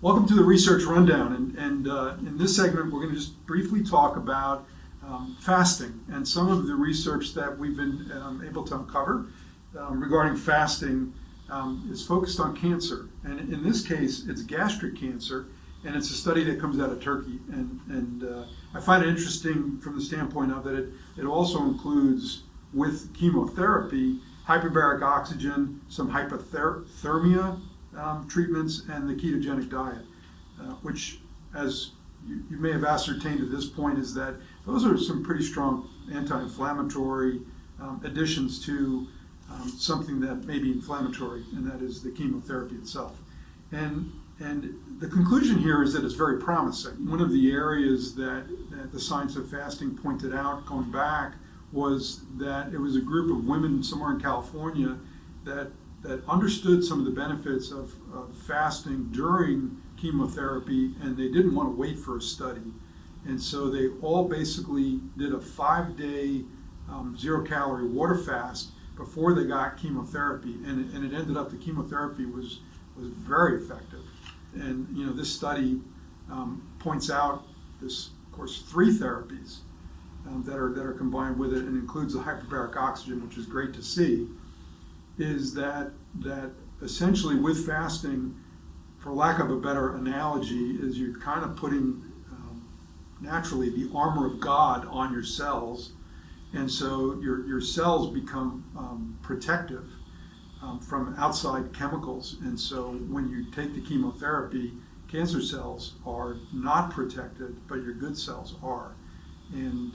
Welcome to the Research Rundown, and in this segment we're going to just briefly talk about fasting and some of the research that we've been able to uncover regarding fasting is focused on cancer, and in this case it's gastric cancer, and it's a study that comes out of Turkey, and I find it interesting from the standpoint of that it also includes, with chemotherapy, hyperbaric oxygen, some hypothermia treatments, and the ketogenic diet, which, as you may have ascertained at this point, is that those are some pretty strong anti-inflammatory additions to something that may be inflammatory, and that is the chemotherapy itself. And the conclusion here is that it's very promising. One of the areas that the science of fasting pointed out going back was that it was a group of women somewhere in California that understood some of the benefits of fasting during chemotherapy, and they didn't want to wait for a study. And so they all basically did a 5-day zero-calorie water fast before they got chemotherapy, and it ended up the chemotherapy was very effective. And this study points out this, of course, 3 therapies that are combined with it, and includes the hyperbaric oxygen, which is great to see. Is that essentially with fasting, for lack of a better analogy, is you're kind of putting naturally the armor of God on your cells, and so your cells become protective from outside chemicals. And so when you take the chemotherapy, cancer cells are not protected, but your good cells are. And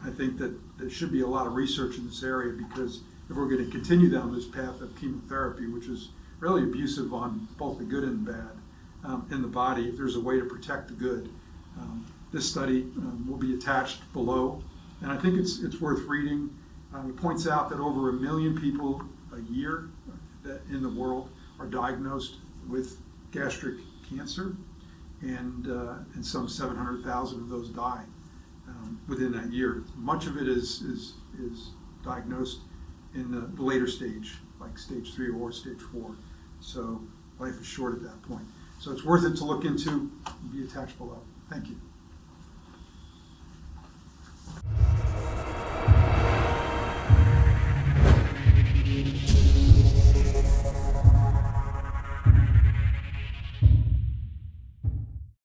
I think that there should be a lot of research in this area, because if we're going to continue down this path of chemotherapy, which is really abusive on both the good and bad in the body, if there's a way to protect the good, this study will be attached below, and I think it's worth reading. It points out that over 1 million people a year in the world are diagnosed with gastric cancer, and some 700,000 of those die within that year. Much of it is diagnosed in the later stage, like stage 3 or stage 4. So life is short at that point. So it's worth it to look into and be attached below. Thank you.